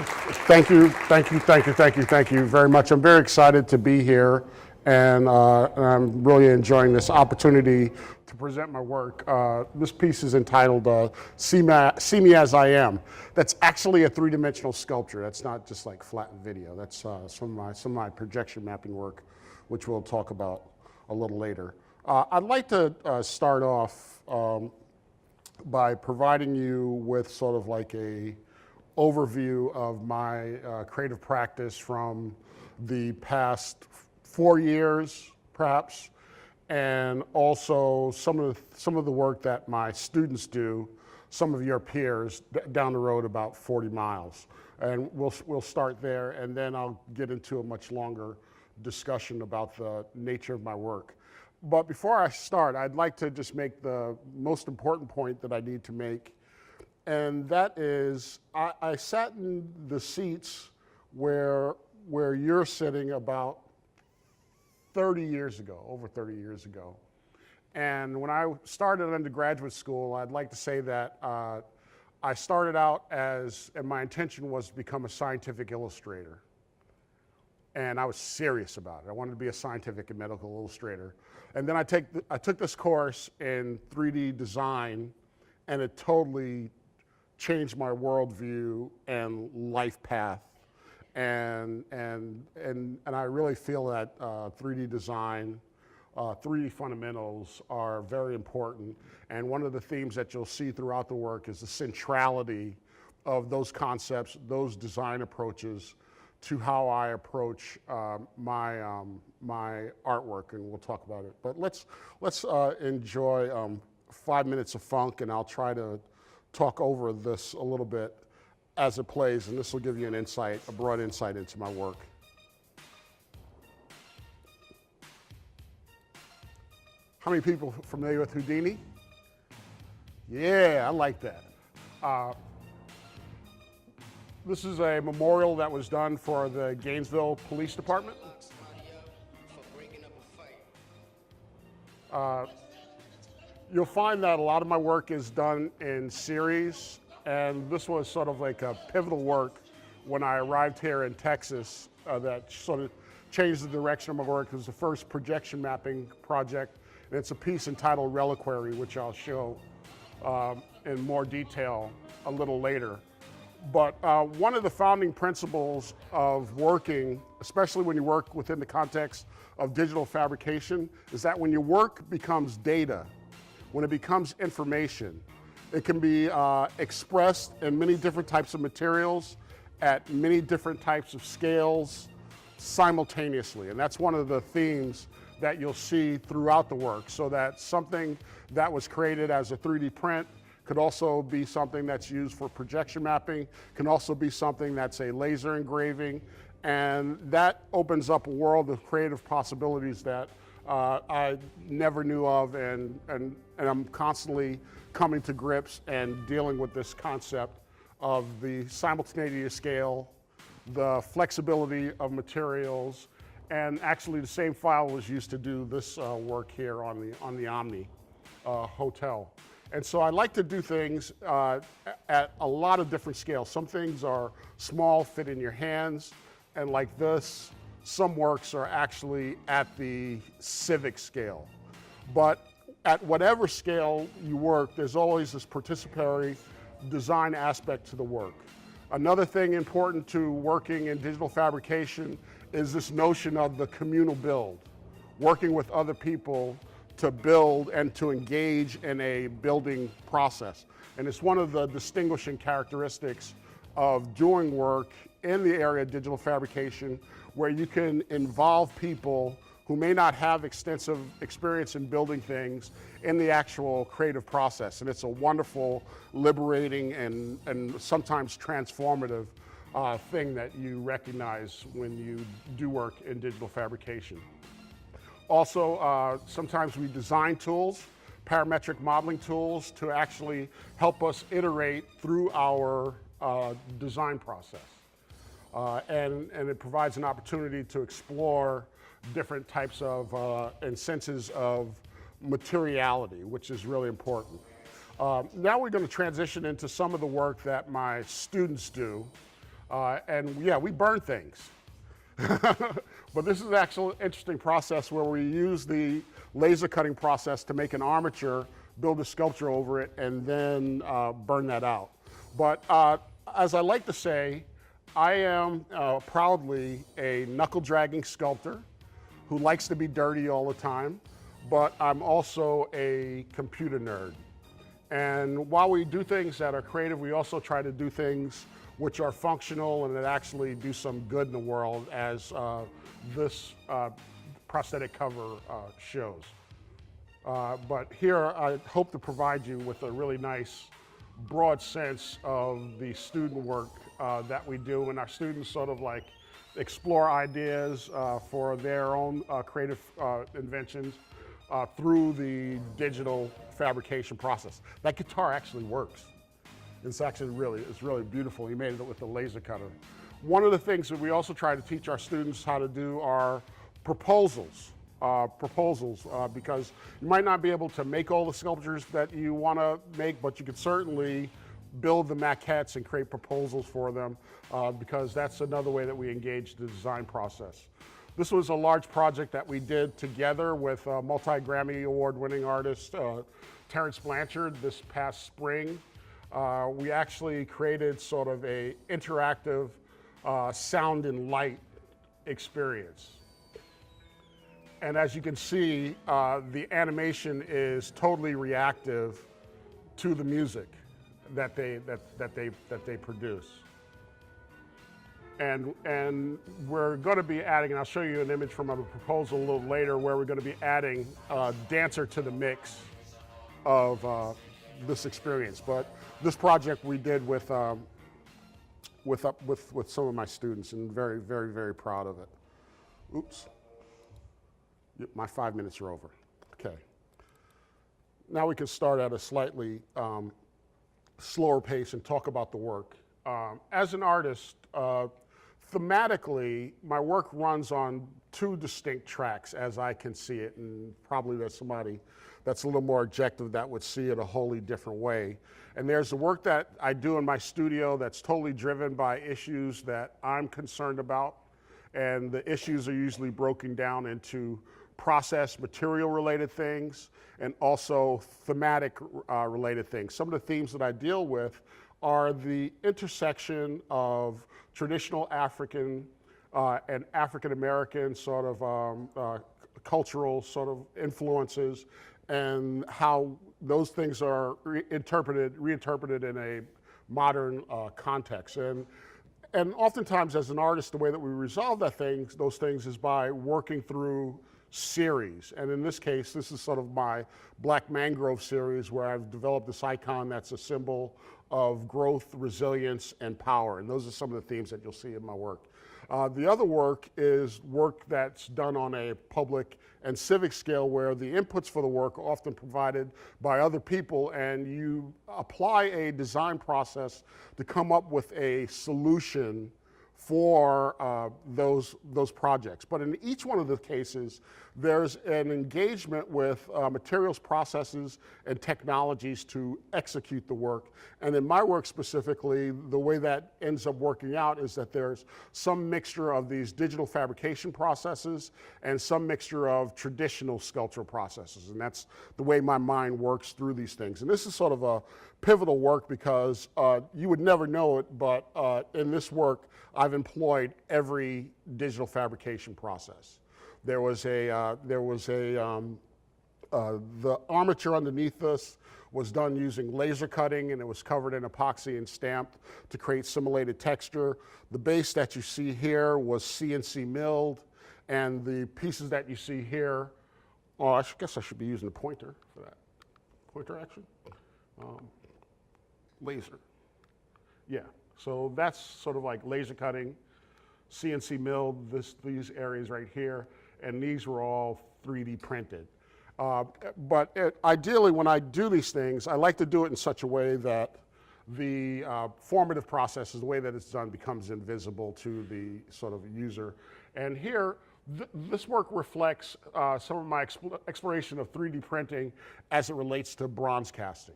Thank you very much. I'm very excited to be here, and I'm really enjoying this opportunity to present my work. This piece is entitled See Me As I Am. That's actually a three-dimensional sculpture. That's not just like flat video. That's some of my projection mapping work, which we'll talk about a little later. I'd like to start off by providing you with sort of like a overview of my creative practice from the past 4 years, perhaps, and also some of the work that my students do, some of your peers down the road about 40 miles. And we'll start there, and then I'll get into a much longer discussion about the nature of my work. But before I start, I'd like to just make the most important point that I need to make. And that is, I sat in the seats where you're sitting about 30 years ago, over 30 years ago. And when I started undergraduate school, I'd like to say that I started out and my intention was to become a scientific illustrator. And I was serious about it. I wanted to be a scientific and medical illustrator. And then I took this course in 3D design, and it totally changed my worldview and life path, and I really feel that 3D design, 3D fundamentals are very important. And one of the themes that you'll see throughout the work is the centrality of those concepts, those design approaches, to how I approach my artwork, and we'll talk about it. But let's enjoy 5 minutes of funk, and I'll try to talk over this a little bit as it plays, and this will give you an insight, a broad insight into my work. How many people familiar with Houdini? Yeah, I like that. This is a memorial that was done for the Gainesville Police Department. You'll find that a lot of my work is done in series, and this was sort of like a pivotal work when I arrived here in Texas that sort of changed the direction of my work. It was the first projection mapping project, and it's a piece entitled Reliquary, which I'll show in more detail a little later. But one of the founding principles of working, especially when you work within the context of digital fabrication, is that when your work becomes data, when it becomes information, it can be expressed in many different types of materials at many different types of scales simultaneously. And that's one of the themes that you'll see throughout the work, so that something that was created as a 3D print could also be something that's used for projection mapping, can also be something that's a laser engraving, and that opens up a world of creative possibilities that I never knew of, and I'm constantly coming to grips and dealing with this concept of the simultaneity of scale, the flexibility of materials, and actually the same file was used to do this work here on the Omni Hotel. And so I like to do things at a lot of different scales. Some things are small, fit in your hands, and like this, some works are actually at the civic scale. But at whatever scale you work, there's always this participatory design aspect to the work. Another thing important to working in digital fabrication is this notion of the communal build, working with other people to build and to engage in a building process. And it's one of the distinguishing characteristics of doing work in the area of digital fabrication, where you can involve people who may not have extensive experience in building things in the actual creative process. And it's a wonderful, liberating, and sometimes transformative thing that you recognize when you do work in digital fabrication. Also, sometimes we design tools, parametric modeling tools, to actually help us iterate through our design process. And it provides an opportunity to explore different types of and senses of materiality, which is really important. Now we're going to transition into some of the work that my students do. And yeah, we burn things. But this is actually an interesting process where we use the laser cutting process to make an armature, build a sculpture over it, and then burn that out. But as I like to say, I am proudly a knuckle-dragging sculptor who likes to be dirty all the time, but I'm also a computer nerd. And while we do things that are creative, we also try to do things which are functional and that actually do some good in the world, as this prosthetic cover shows. But here I hope to provide you with a really nice broad sense of the student work that we do, and our students sort of like explore ideas for their own creative inventions through the digital fabrication process. That guitar actually works. It's really beautiful. He made it with the laser cutter. One of the things that we also try to teach our students how to do are proposals. Because you might not be able to make all the sculptures that you want to make, but you could certainly build the maquettes and create proposals for them, because that's another way that we engage the design process. This was a large project that we did together with multi-Grammy award-winning artist Terrence Blanchard this past spring. We actually created sort of a interactive sound and light experience. And as you can see, the animation is totally reactive to the music that they produce. And we're going to be adding, and I'll show you an image from a proposal a little later, where we're going to be adding a dancer to the mix of this experience. But this project we did with some of my students, and very proud of it. Oops. My 5 minutes are over. Okay. Now we can start at a slightly slower pace and talk about the work. As an artist, thematically, my work runs on two distinct tracks as I can see it, and probably there's somebody that's a little more objective that would see it a wholly different way. And there's the work that I do in my studio that's totally driven by issues that I'm concerned about, and the issues are usually broken down into process, material related things, and also thematic related things. Some of the themes that I deal with are the intersection of traditional African and African American sort of cultural sort of influences, and how those things are reinterpreted in a modern context. And oftentimes as an artist, the way that we resolve those things is by working through series. And in this case, this is sort of my Black Mangrove series, where I've developed this icon that's a symbol of growth, resilience, and power. And those are some of the themes that you'll see in my work. The other work is work that's done on a public and civic scale, where the inputs for the work are often provided by other people, and you apply a design process to come up with a solution for those projects. But in each one of the cases, there's an engagement with materials, processes, and technologies to execute the work. And in my work specifically, the way that ends up working out is that there's some mixture of these digital fabrication processes and some mixture of traditional sculptural processes. And that's the way my mind works through these things. And this is sort of a pivotal work, because you would never know it, but in this work, I've employed every digital fabrication process. The armature underneath this was done using laser cutting, and it was covered in epoxy and stamped to create simulated texture. The base that you see here was CNC milled, and the pieces that you see here, I guess I should be using a pointer for that. Pointer action? Laser. Yeah. So that's sort of like laser cutting, CNC milled, these areas right here, and these were all 3D printed. Ideally, when I do these things, I like to do it in such a way that the formative process, the way that it's done, becomes invisible to the sort of user. And here, this work reflects some of my exploration of 3D printing as it relates to bronze casting,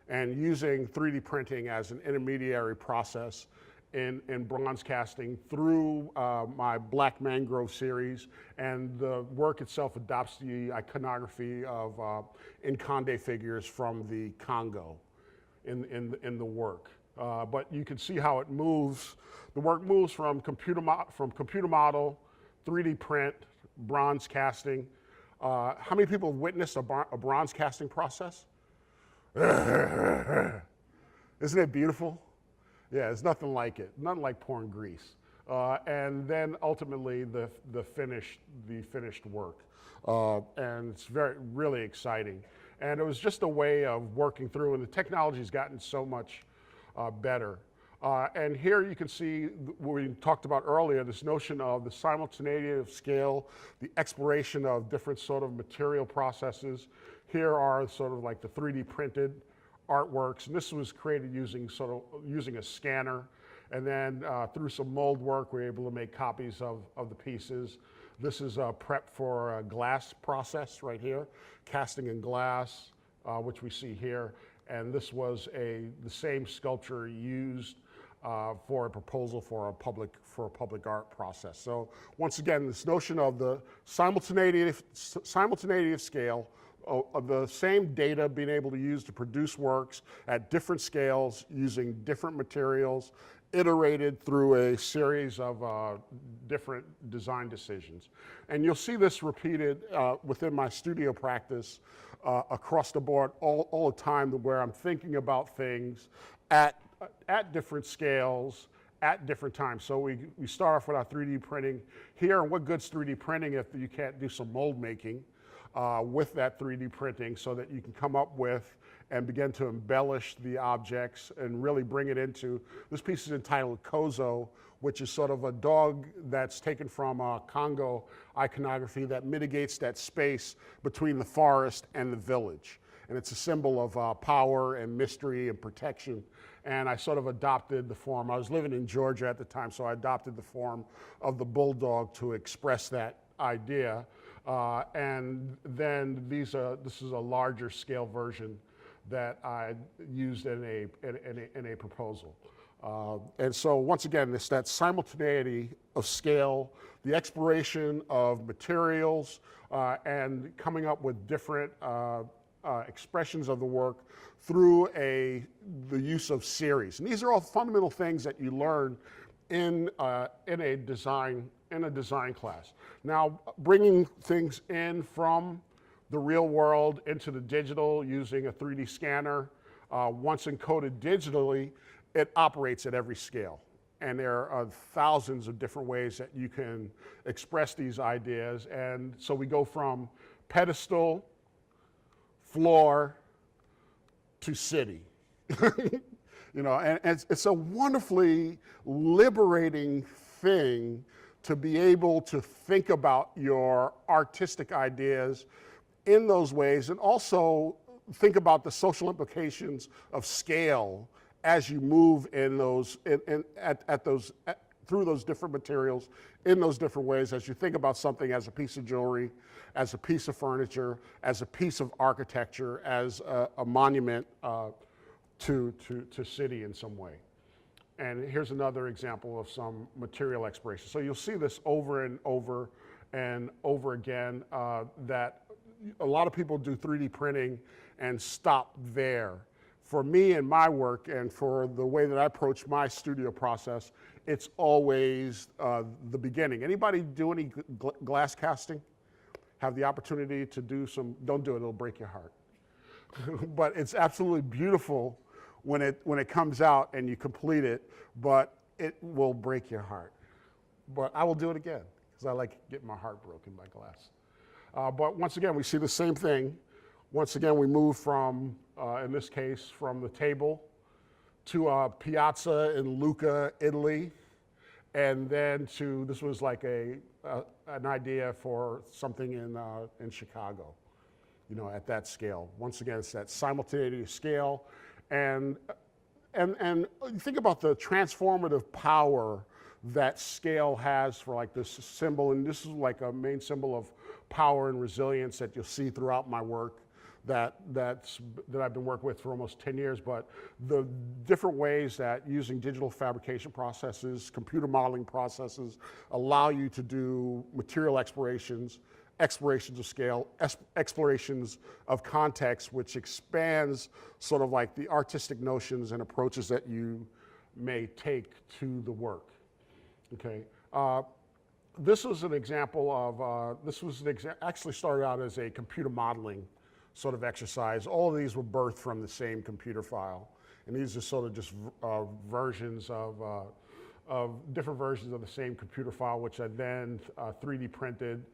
and using 3D printing as an intermediary process in bronze casting through my Black Mangrove series, and the work itself adopts the iconography of Nkande figures from the Congo in the work. But you can see how it moves. The work moves from computer model, 3D print, bronze casting. How many people have witnessed a bronze casting process? Isn't it beautiful? Yeah, it's nothing like it. Nothing like pouring grease. And then ultimately the finished work. And it's really exciting. And it was just a way of working through, and the technology's gotten so much better. And here you can see what we talked about earlier, this notion of the simultaneity of scale, the exploration of different sort of material processes. Here are sort of like the 3D printed artworks, and this was created using a scanner, and then through some mold work, we were able to make copies of the pieces. This is prep for a glass process right here, casting in glass, which we see here. And this was the same sculpture used for a proposal for a public art process. So once again, this notion of the simultaneity of scale, of the same data being able to use to produce works at different scales using different materials, iterated through a series of different design decisions. And you'll see this repeated within my studio practice across the board all the time, where I'm thinking about things at different scales, at different times. So we start off with our 3D printing here, and what good's 3D printing if you can't do some mold making with that 3D printing, so that you can come up with and begin to embellish the objects and really bring it into, this piece is entitled Kozo, which is sort of a dog that's taken from Congo iconography that mitigates that space between the forest and the village. And it's a symbol of power and mystery and protection. And I sort of adopted the form. I was living in Georgia at the time, so I adopted the form of the bulldog to express that idea. And then this is a larger scale version that I used in a proposal. And so once again, it's that simultaneity of scale, the exploration of materials, and coming up with different expressions of the work through the use of series. And these are all fundamental things that you learn in a design class. Now, bringing things in from the real world into the digital using a 3D scanner, once encoded digitally, it operates at every scale. And there are thousands of different ways that you can express these ideas. And so we go from pedestal, floor, to city. You know, and it's a wonderfully liberating thing to be able to think about your artistic ideas in those ways, and also think about the social implications of scale as you move in those, through those different materials, in those different ways, as you think about something as a piece of jewelry, as a piece of furniture, as a piece of architecture, as a monument to city in some way. And here's another example of some material exploration. So you'll see this over and over and over again, that a lot of people do 3D printing and stop there. For me and my work, and for the way that I approach my studio process, it's always the beginning. Anybody do any glass casting? Have the opportunity to do some? Don't do it, it'll break your heart. But it's absolutely beautiful when it comes out and you complete it, but it will break your heart. But I will do it again, because I like getting my heart broken by glass. But once again, we see the same thing. Once again, we move from, in this case, from the table to a piazza in Lucca, Italy, and then to, this was like an idea for something in Chicago, you know, at that scale. Once again, it's that simultaneity scale. And you think about the transformative power that scale has for like this symbol, and this is like a main symbol of power and resilience that you'll see throughout my work. that I've been working with for almost 10 years, but the different ways that using digital fabrication processes, computer modeling processes, allow you to do material explorations of scale, explorations of context, which expands sort of like the artistic notions and approaches that you may take to the work. Okay. This was an example of, actually started out as a computer modeling sort of exercise. All of these were birthed from the same computer file. And these are sort of just versions of different versions of the same computer file, which I then 3D printed,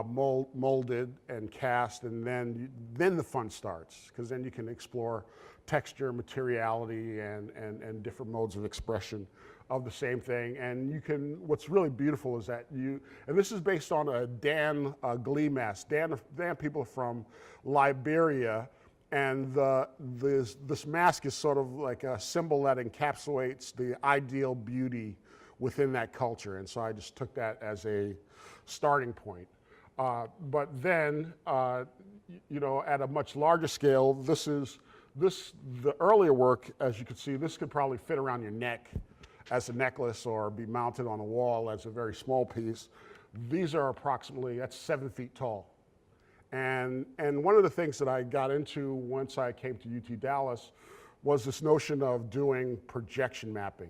molded and cast, and then the fun starts, because then you can explore texture, materiality, and different modes of expression of the same thing. And you can, what's really beautiful is that and this is based on a Dan Glee mask. Dan people from Liberia, and this mask is sort of like a symbol that encapsulates the ideal beauty within that culture. And so I just took that as a starting point. But then, you know, at a much larger scale, the earlier work, as you can see, this could probably fit around your neck as a necklace or be mounted on a wall as a very small piece. These are approximately, that's 7 feet tall. And one of the things that I got into once I came to UT Dallas was this notion of doing projection mapping.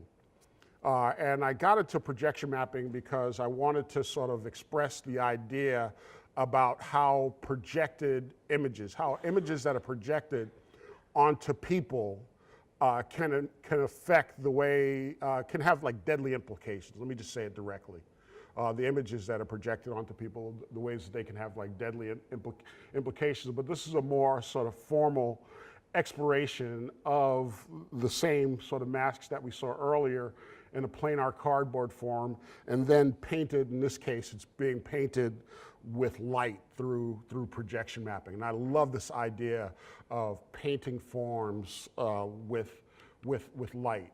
And I got into projection mapping because I wanted to sort of express the idea about how projected images, how images that are projected onto people can affect the way, can have like deadly implications. Let me just say it directly. The images that are projected onto people, the ways that they can have like deadly implications. But this is a more sort of formal exploration of the same sort of masks that we saw earlier in a planar cardboard form, and then painted, in this case, it's being painted with light through projection mapping. And I love this idea of painting forms with light.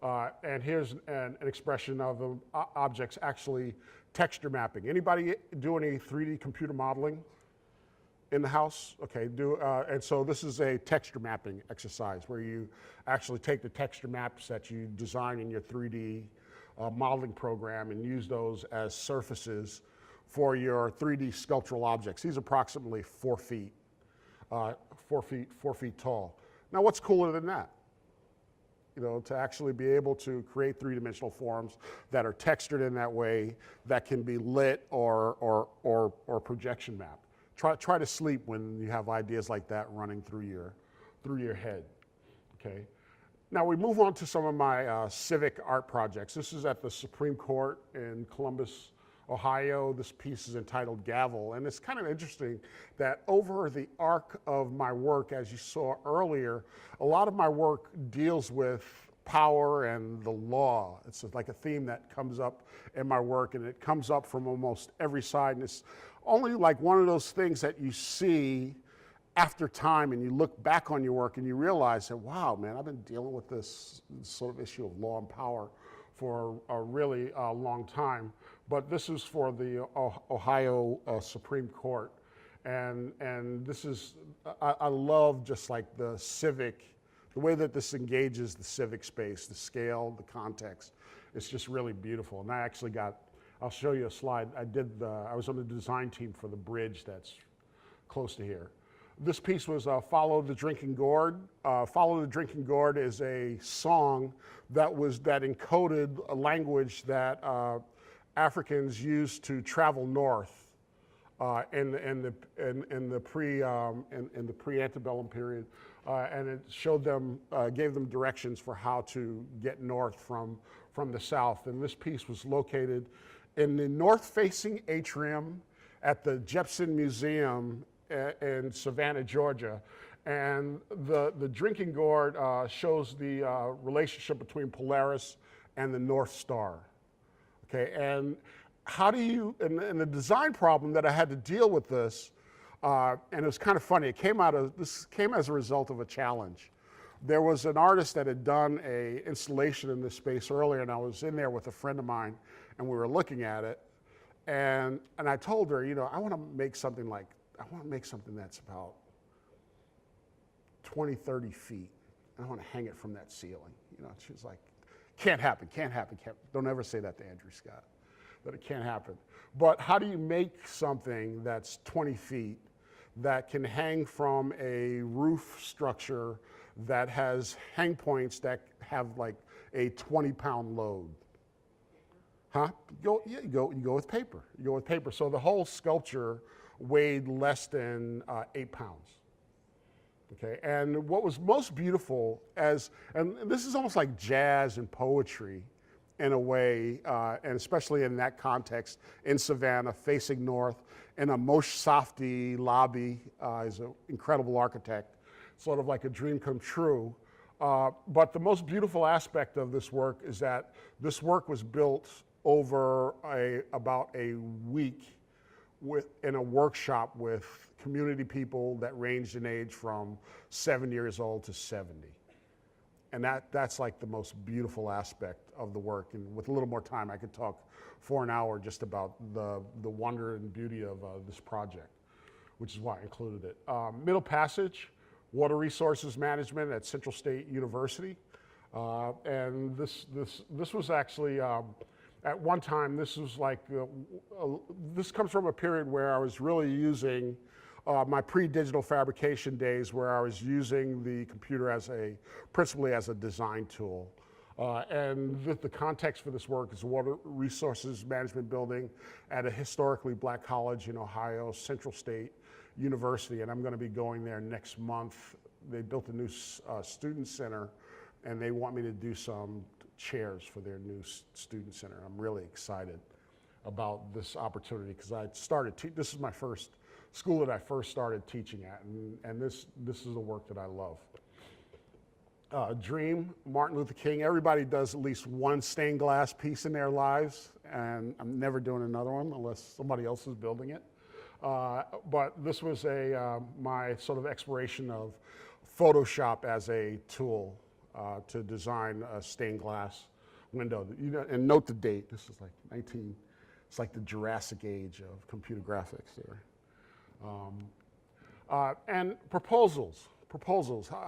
And here's an expression of the objects actually texture mapping. Anybody do any 3D computer modeling in the house? Okay, and so this is a texture mapping exercise where you actually take the texture maps that you design in your 3D modeling program and use those as surfaces for your 3D sculptural objects. These are approximately 4 feet tall. Now, what's cooler than that? You know, to actually be able to create three-dimensional forms that are textured in that way, that can be lit or projection mapped. Try to sleep when you have ideas like that running through your head. Okay. Now we move on to some of my civic art projects. This is at the Supreme Court in Columbus, Ohio. This piece is entitled Gavel, and it's kind of interesting that over the arc of my work, as you saw earlier, a lot of my work deals with power and the law. It's like a theme that comes up in my work, and it comes up from almost every side, and it's only like one of those things that you see after time and you look back on your work and you realize that, wow, man, I've been dealing with this sort of issue of law and power for a really long time. But this is for the Ohio Supreme Court. And this is, I love just like the way that this engages the civic space, the scale, the context. It's just really beautiful. And I actually I'll show you a slide. I was on the design team for the bridge that's close to here. This piece was Follow the Drinking Gourd. Follow the Drinking Gourd is a song that encoded a language that Africans used to travel north in the pre-antebellum period, and it showed them, gave them directions for how to get north from the south. And this piece was located in the north-facing atrium at the Jepson Museum in Savannah, Georgia. And the drinking gourd shows the relationship between Polaris and the North Star. Okay, and how do you, and the design problem that I had to deal with this, and it was kind of funny, this came as a result of a challenge. There was an artist that had done an installation in this space earlier, and I was in there with a friend of mine, and we were looking at it, and I told her, you know, I want to make something that's about 20, 30 feet, and I want to hang it from that ceiling. You know, she was like, can't happen, can't happen, can't. Don't ever say that to Andrew Scott, that it can't happen. But how do you make something that's 20 feet that can hang from a roof structure that has hang points that have like a 20-pound load? Huh? You go with paper. You go with paper. So the whole sculpture weighed less than 8 pounds. Okay, and what was most beautiful and this is almost like jazz and poetry in a way, and especially in that context, in Savannah, facing north, in a Moshe Safdie lobby, is an incredible architect, sort of like a dream come true. But the most beautiful aspect of this work is that this work was built over about a week in a workshop with community people that ranged in age from 7 years old to 70. And that's like the most beautiful aspect of the work. And with a little more time, I could talk for an hour just about the wonder and beauty of this project, which is why I included it. Middle Passage, Water Resources Management at Central State University. And this was actually, at one time, this was like, this comes from a period where I was really using my pre-digital fabrication days, where I was using the computer principally as a design tool. And the context for this work is a Water Resources Management building at a historically black college in Ohio, Central State University, and I'm going to be going there next month. They built a new student center, and they want me to do some chairs for their new student center. I'm really excited about this opportunity because this is my first school that I first started teaching at, and this is the work that I love. Dream, Martin Luther King. Everybody does at least one stained glass piece in their lives, and I'm never doing another one unless somebody else is building it. But this was my sort of exploration of Photoshop as a tool to design a stained glass window. And note the date. This is like it's like the Jurassic Age of computer graphics there. And proposals.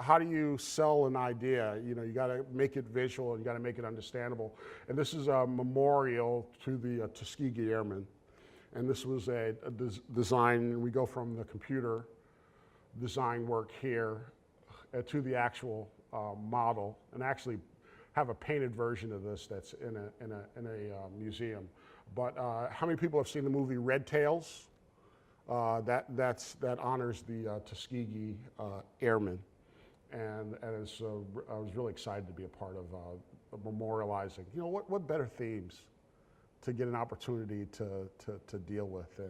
How do you sell an idea? You know, you got to make it visual and you got to make it understandable. And this is a memorial to the Tuskegee Airmen. And this was a design. We go from the computer design work here to the actual model, and actually have a painted version of this that's in a museum. But how many people have seen the movie Red Tails? That honors the Tuskegee Airmen, and I was really excited to be a part of memorializing. You know, what better themes to get an opportunity to deal with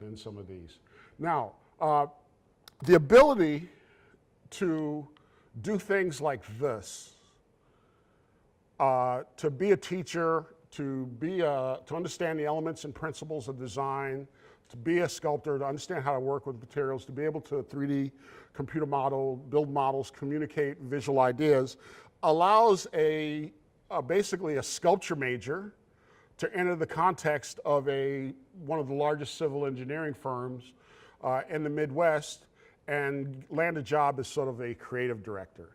than some of these. Now, the ability to do things like this, to be a teacher, to understand the elements and principles of design, to be a sculptor, to understand how to work with materials, to be able to 3D computer model, build models, communicate visual ideas, allows basically a sculpture major to enter the context of one of the largest civil engineering firms in the Midwest and land a job as sort of a creative director.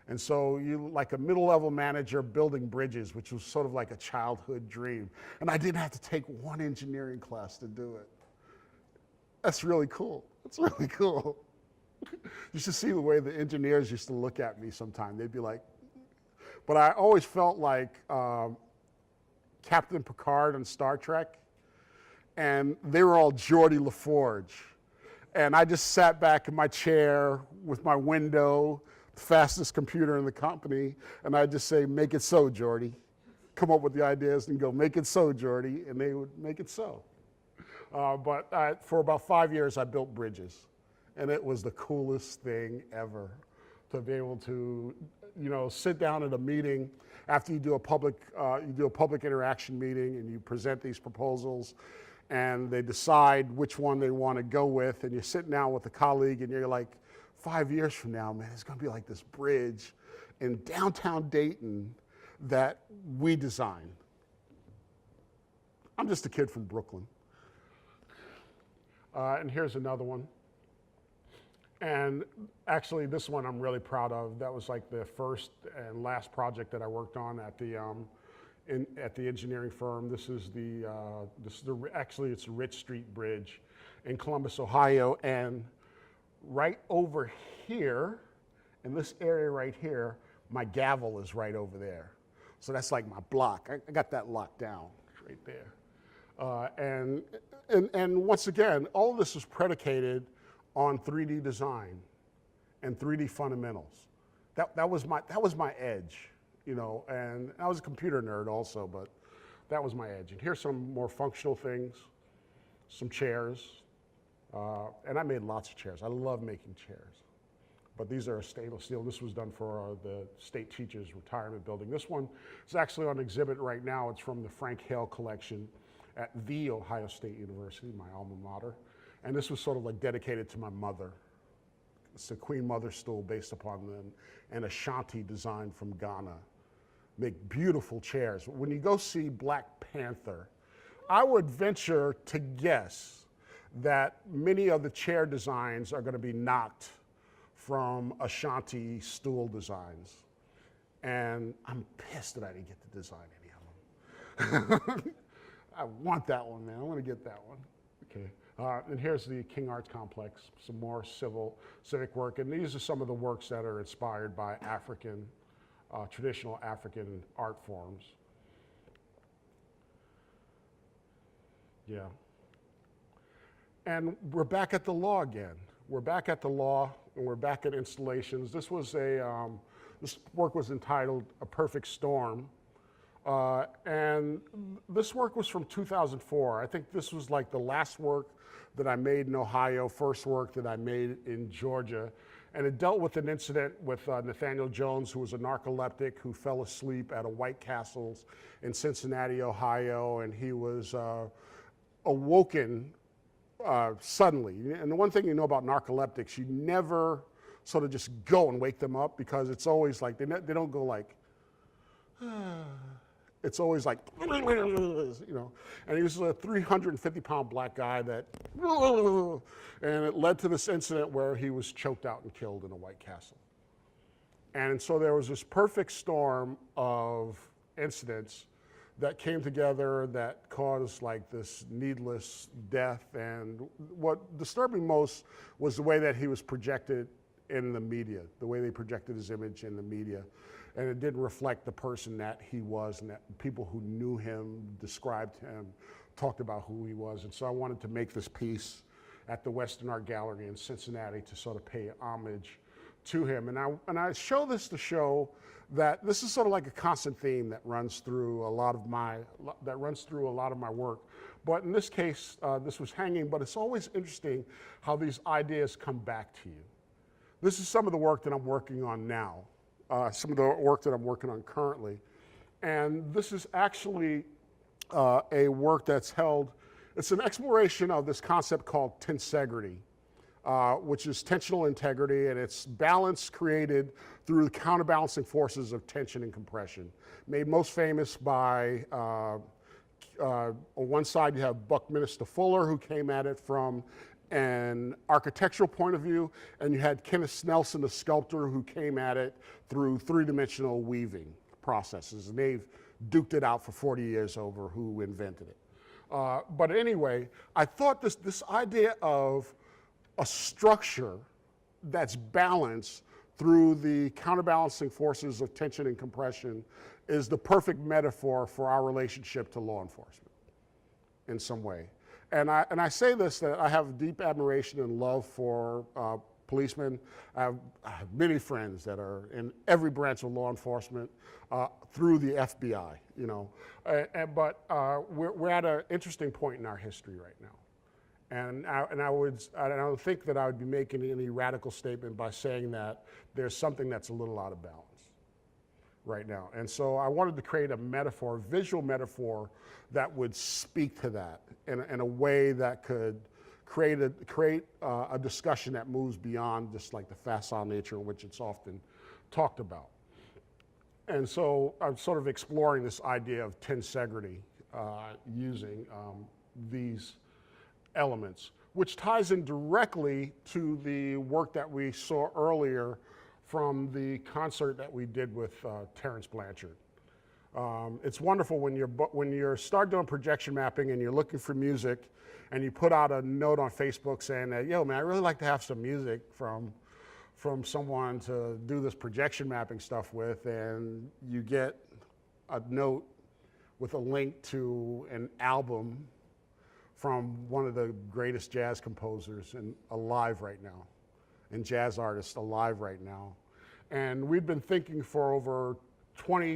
And so like a middle-level manager building bridges, which was sort of like a childhood dream. And I didn't have to take one engineering class to do it. That's really cool. That's really cool. You should see the way the engineers used to look at me sometimes. They'd be like, but I always felt like Captain Picard on Star Trek, and they were all Geordie LaForge. And I just sat back in my chair with my window, the fastest computer in the company, and I'd just say, make it so, Geordie. Come up with the ideas and go, make it so, Geordie, and they would make it so. But for about 5 years, I built bridges, and it was the coolest thing ever to be able to, sit down at a meeting after you do a public interaction meeting, and you present these proposals, and they decide which one they want to go with, and you're sitting down with a colleague, and you're like, 5 years from now, man, it's going to be like this bridge in downtown Dayton that we designed. I'm just a kid from Brooklyn. And here's another one. And actually, this one I'm really proud of. That was like the first and last project that I worked on at the engineering firm. This is actually it's Rich Street Bridge in Columbus, Ohio, and right over here, in this area right here, my gavel is right over there. So that's like my block. I got that locked down right there. And once again, all of this is predicated on 3D design and 3D fundamentals. That was my edge, you know. And I was a computer nerd also, but that was my edge. And here's some more functional things, some chairs, and I made lots of chairs. I love making chairs. But these are stainless steel. This was done for the State Teachers Retirement Building. This one is actually on exhibit right now. It's from the Frank Hale collection at The Ohio State University, my alma mater. And this was sort of like dedicated to my mother. It's a Queen Mother stool based upon an Ashanti design from Ghana. Make beautiful chairs. When you go see Black Panther, I would venture to guess that many of the chair designs are going to be knocked from Ashanti stool designs. And I'm pissed that I didn't get to design any of them. I want that one, man. I want to get that one. Okay. And here's the King Arts Complex, some more civic work. And these are some of the works that are inspired by traditional African art forms. Yeah. And we're back at the law again. We're back at the law, and we're back at installations. This work was entitled A Perfect Storm. And this work was from 2004. I think this was like the last work that I made in Ohio, first work that I made in Georgia. And it dealt with an incident with Nathaniel Jones, who was a narcoleptic who fell asleep at a White Castle's in Cincinnati, Ohio, and he was awoken suddenly. And the one thing you know about narcoleptics, you never sort of just go and wake them up, because it's always like, they don't go like, it's always like, you know. And he was a 350-pound black guy that, and it led to this incident where he was choked out and killed in a White Castle. And so there was this perfect storm of incidents that came together that caused like this needless death. And what disturbed me most was the way that he was projected in the media, the way they projected his image in the media. And it didn't reflect the person that he was, and that people who knew him, described him, talked about who he was. And so I wanted to make this piece at the Western Art Gallery in Cincinnati to sort of pay homage to him. And I show this to show that this is sort of like a constant theme that runs through a lot of my work. But in this case, this was hanging, but it's always interesting how these ideas come back to you. This is some of the work that I'm working on now, some of the work that I'm working on currently. And this is actually a work that's held, it's an exploration of this concept called tensegrity, which is tensional integrity, and it's balance created through the counterbalancing forces of tension and compression. Made most famous by, on one side you have Buckminster Fuller, who came at it from an architectural point of view, and you had Kenneth Snelson, the sculptor, who came at it through three-dimensional weaving processes, and they've duked it out for 40 years over who invented it. But anyway, I thought this idea of a structure that's balanced through the counterbalancing forces of tension and compression is the perfect metaphor for our relationship to law enforcement in some way. And I say this, that I have deep admiration and love for policemen. I have many friends that are in every branch of law enforcement through the FBI, you know. But we're at an interesting point in our history right now. And I don't think that I would be making any radical statement by saying that there's something that's a little out of balance right now. And so I wanted to create a metaphor, a visual metaphor, that would speak to that in a way that could create a discussion that moves beyond just like the facile nature in which it's often talked about. And so I'm sort of exploring this idea of tensegrity using these elements, which ties in directly to the work that we saw earlier from the concert that we did with Terrence Blanchard. It's wonderful when you start doing projection mapping and you're looking for music and you put out a note on Facebook saying that, yo man, I really like to have some music from someone to do this projection mapping stuff with, and you get a note with a link to an album from one of the greatest jazz composers alive right now, and jazz artists alive right now. And we've been thinking for over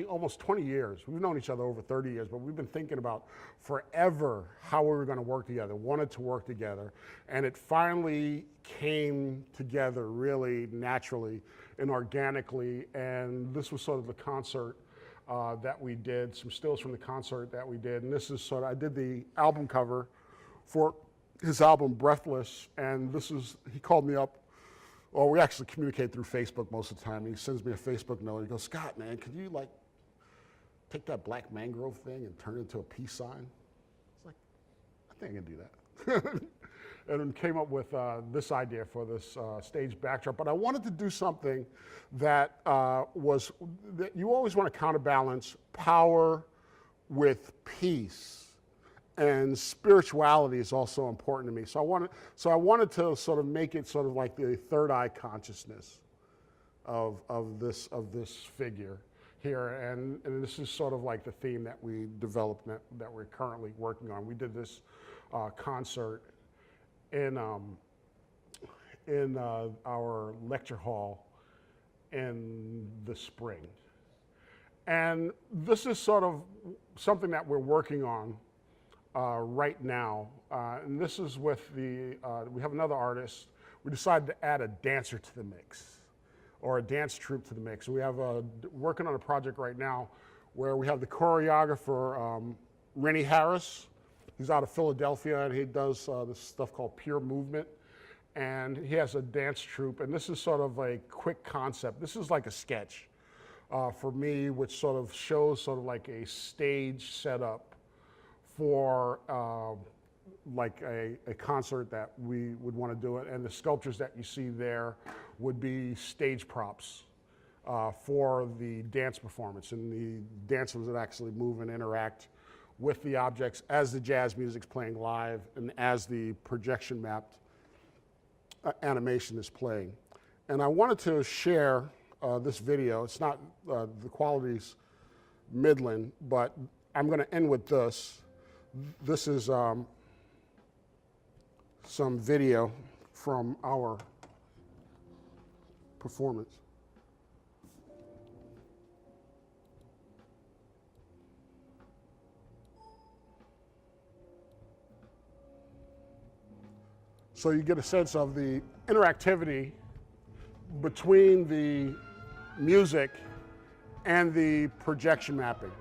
almost 20 years. We've known each other over 30 years, but we've been thinking about forever how we were going to work together, wanted to work together. And it finally came together really naturally and organically. And this was sort of the concert that we did, some stills from the concert that we did. And this is sort of, I did the album cover for his album Breathless. And this is, he called me up. Well, we actually communicate through Facebook most of the time. He sends me a Facebook note. He goes, Scott, man, could you like take that black mangrove thing and turn it into a peace sign? It's like, I think I can do that. And then came up with this idea for this stage backdrop. But I wanted to do something that that you always want to counterbalance power with peace. And spirituality is also important to me. So I wanted to sort of make it sort of like the third eye consciousness of this figure here. And this is sort of like the theme that we developed that we're currently working on. We did this concert in our lecture hall in the spring. And this is sort of something that we're working on right now, and this is with we have another artist. We decided to add a dancer to the mix, or a dance troupe to the mix. We have working on a project right now where we have the choreographer, Rennie Harris. He's out of Philadelphia, and he does this stuff called Pure Movement, and he has a dance troupe, and this is sort of a quick concept. This is like a sketch for me, which sort of shows sort of like a stage setup for like a concert that we would want to do it. And the sculptures that you see there would be stage props for the dance performance. And the dancers would actually move and interact with the objects as the jazz music's playing live and as the projection mapped animation is playing. And I wanted to share this video. It's not, the quality's middling, but I'm going to end with this. This is some video from our performance. So you get a sense of the interactivity between the music and the projection mapping.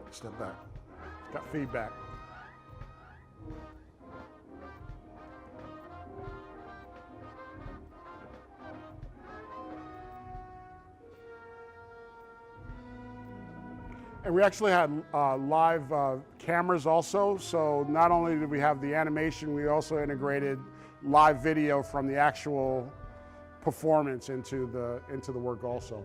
Step back. Got feedback. And we actually had live cameras also. So not only did we have the animation, we also integrated live video from the actual performance into the work also.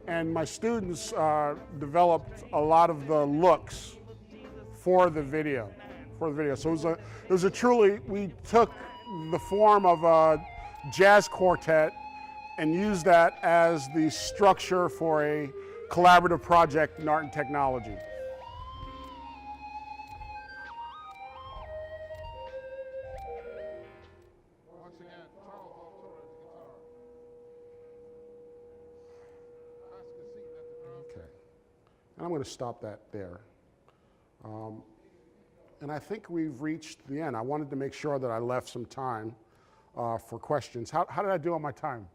And my students developed a lot of the looks for the video. So it was a truly, we took the form of a jazz quartet and used that as the structure for a collaborative project in art and technology. I'm going to stop that there. And I think we've reached the end. I wanted to make sure that I left some time for questions. How did I do on my time?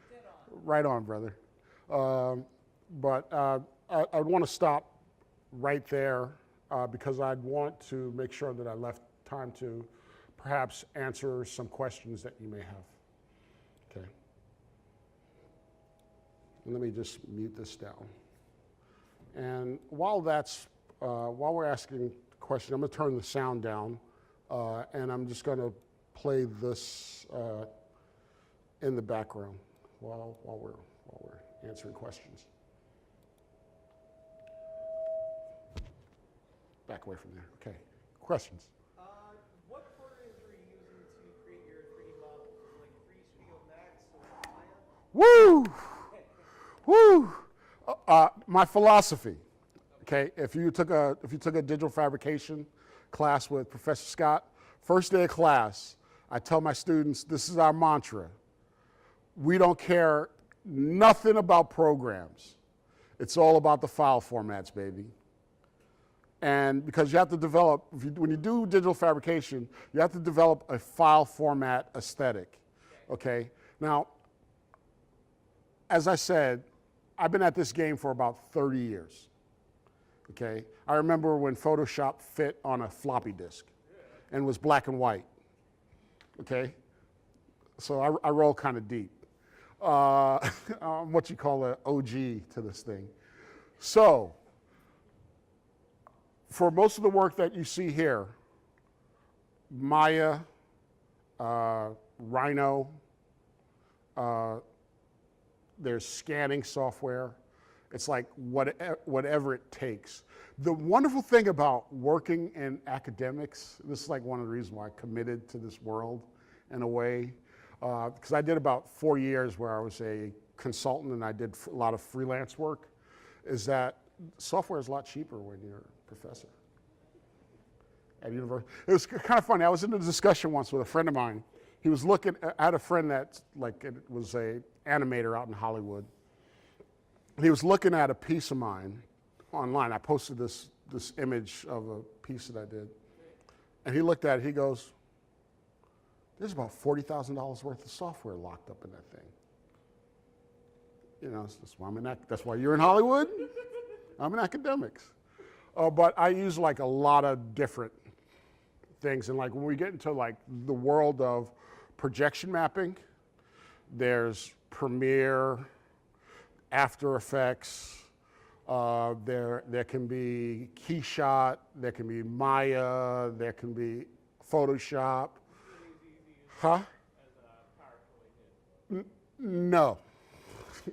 Dead on. Right on, brother. I want to stop right there because I'd want to make sure that I left time to perhaps answer some questions that you may have. Okay. And let me just mute this down. And while we're asking questions, I'm going to turn the sound down, and I'm just going to play this in the background while we're answering questions. Back away from there. Okay. Questions? What programs were you using to create your 3D models? Like 3D Studio Max or Maya? Woo! My philosophy. Okay. If you took a digital fabrication class with Professor Scott, first day of class, I tell my students, this is our mantra. We don't care nothing about programs. It's all about the file formats, baby. And because you have to develop, when you do digital fabrication, you have to develop a file format aesthetic, okay? Now, as I said, I've been at this game for about 30 years, okay? I remember when Photoshop fit on a floppy disk and was black and white, okay? So I roll kind of deep. I'm what you call an OG to this thing. So, for most of the work that you see here, Maya, Rhino, there's scanning software. It's like whatever it takes. The wonderful thing about working in academics, this is like one of the reasons why I committed to this world in a way, because I did about 4 years where I was a consultant and I did a lot of freelance work, is that software is a lot cheaper when you're a professor at university. It was kind of funny. I was in a discussion once with a friend of mine. He was looking, I had a friend that was a animator out in Hollywood. He was looking at a piece of mine online. I posted this image of a piece that I did. And he looked at it, he goes, there's about $40,000 worth of software locked up in that thing. You know, that's why you're in Hollywood. I'm in academics. But I use like a lot of different things. And like when we get into like the world of projection mapping, there's Premiere, After Effects, there can be Keyshot, there can be Maya, there can be Photoshop. Huh? No.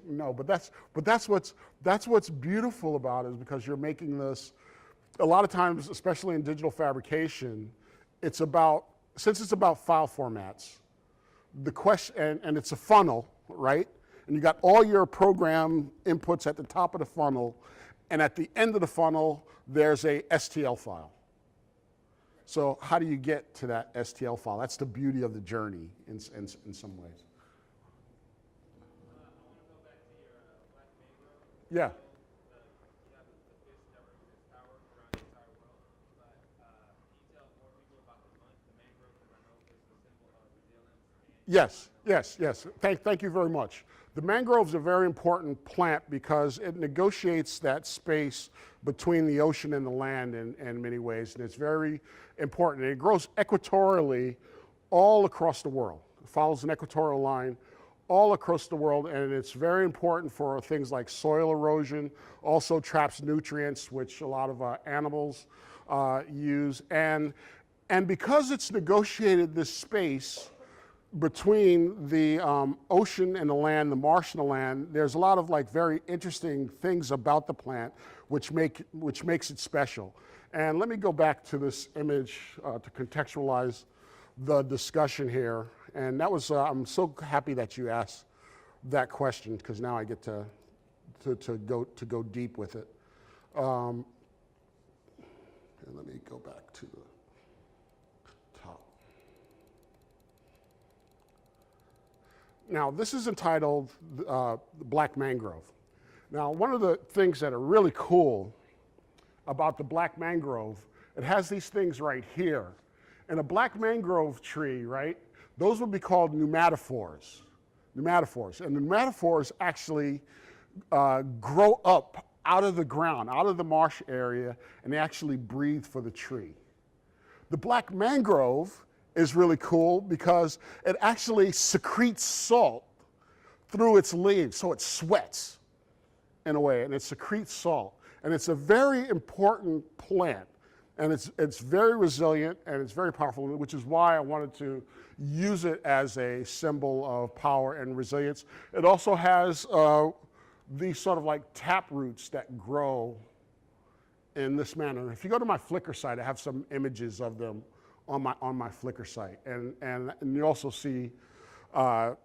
No, but that's what's beautiful about it, is because you're making this, a lot of times, especially in digital fabrication, since it's about file formats, the question, and it's a funnel, right? And you got all your program inputs at the top of the funnel, and at the end of the funnel, there's a STL file. So how do you get to that STL file? That's the beauty of the journey in some ways. Yeah. Yes. Thank you very much. The mangroves are a very important plant because it negotiates that space between the ocean and the land in many ways, and it's very important. It grows equatorially all across the world. It follows an equatorial line all across the world, and it's very important for things like soil erosion, also traps nutrients, which a lot of animals use. And because it's negotiated this space between the ocean and the land, the marsh and the land, there's a lot of like very interesting things about the plant which makes it special. And let me go back to this image to contextualize the discussion here. And that was, I'm so happy that you asked that question, because now I get to go deep with it. And let me go back to the top. Now, this is entitled Black Mangrove. Now, one of the things that are really cool about the black mangrove it has these things right here. And a black mangrove tree, right, those would be called pneumatophores. Pneumatophores. And the pneumatophores actually grow up out of the ground, out of the marsh area, and they actually breathe for the tree. The black mangrove is really cool because it actually secretes salt through its leaves, so it sweats in a way, and it secretes salt. And it's a very important plant, and it's very resilient, and it's very powerful, which is why I wanted to use it as a symbol of power and resilience. It also has these sort of like tap roots that grow in this manner. If you go to my Flickr site, I have some images of them on my Flickr site, and you also see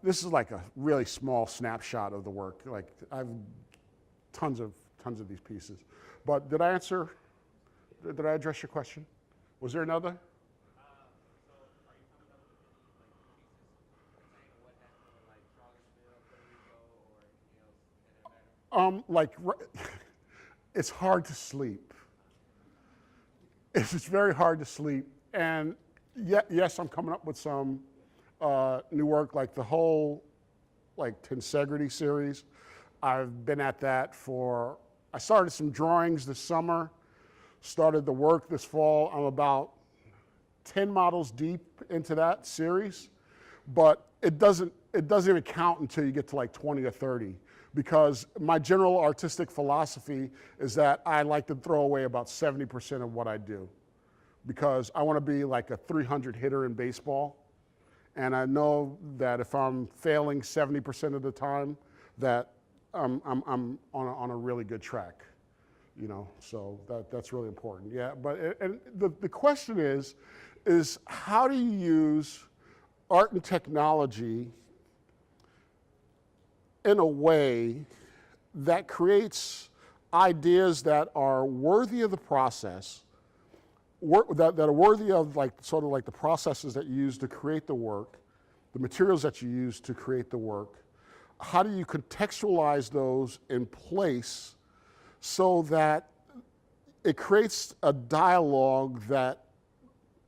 this is like a really small snapshot of the work. Like I've tons of these pieces. But did I answer? Did I address your question? Was there another? So are you talking about any pieces pertaining to what happened in like Charlottesville, Puerto Rico, or anything else in that matter? It's hard to sleep. It's very hard to sleep. And yes, I'm coming up with some new work, like the whole like tensegrity series. I've been at that I started some drawings this summer, started the work this fall. I'm about 10 models deep into that series, but it doesn't even count until you get to like 20 or 30, because my general artistic philosophy is that I like to throw away about 70% of what I do, because I want to be like a 300 hitter in baseball. And I know that if I'm failing 70% of the time, that I'm on a really good track, you know. So that's really important. Yeah, but and the question is how do you use art and technology in a way that creates ideas that are worthy of the process, that are worthy of like sort of like the processes that you use to create the work, the materials that you use to create the work. How do you contextualize those in place so that it creates a dialogue that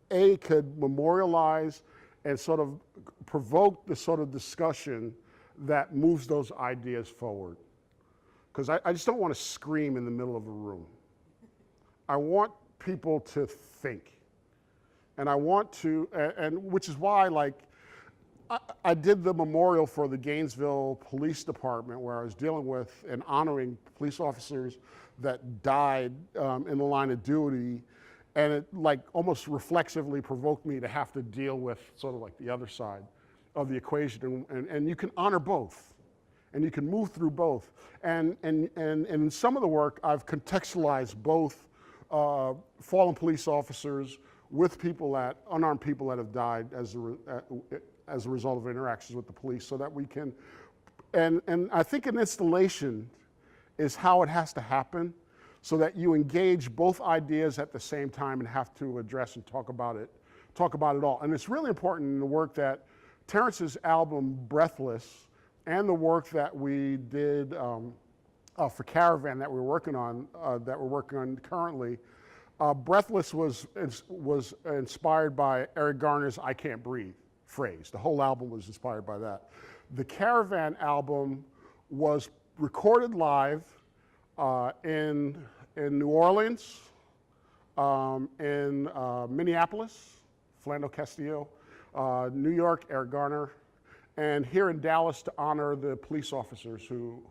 could memorialize and sort of provoke the sort of discussion that moves those ideas forward? Because I just don't want to scream in the middle of a room. I want people to think. And I want to, and which is why, like, I did the memorial for the Gainesville Police Department, where I was dealing with and honoring police officers that died in the line of duty, and it like almost reflexively provoked me to have to deal with sort of like the other side of the equation, and you can honor both, and you can move through both, and in some of the work I've contextualized both fallen police officers with unarmed people that have died as a result of interactions with the police, so that we can, and I think an installation is how it has to happen, so that you engage both ideas at the same time and have to address and talk about it all. And it's really important in the work that Terrence's album Breathless, and the work that we did for Caravan that we're working on currently. Breathless was inspired by Eric Garner's "I Can't Breathe" phrase. The whole album was inspired by that. The Caravan album was recorded live in New Orleans, in Minneapolis, Philando Castillo, New York, Eric Garner, and here in Dallas to honor the police officers who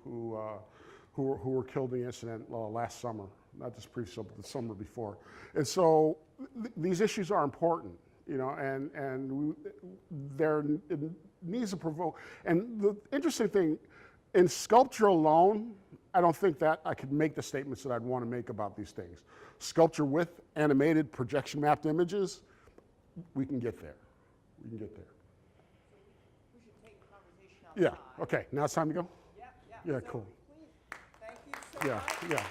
were killed in the incident last summer, not this previous summer, but the summer before. And so these issues are important, you know, and it needs to provoke. And the interesting thing, in sculpture alone, I don't think that I could make the statements that I'd want to make about these things. Sculpture with animated projection mapped images, we can get there. We can get there. We should take the conversation outside. Yeah, okay, now it's time to go? Yeah. Yeah, So cool. please, thank you so much. Yeah.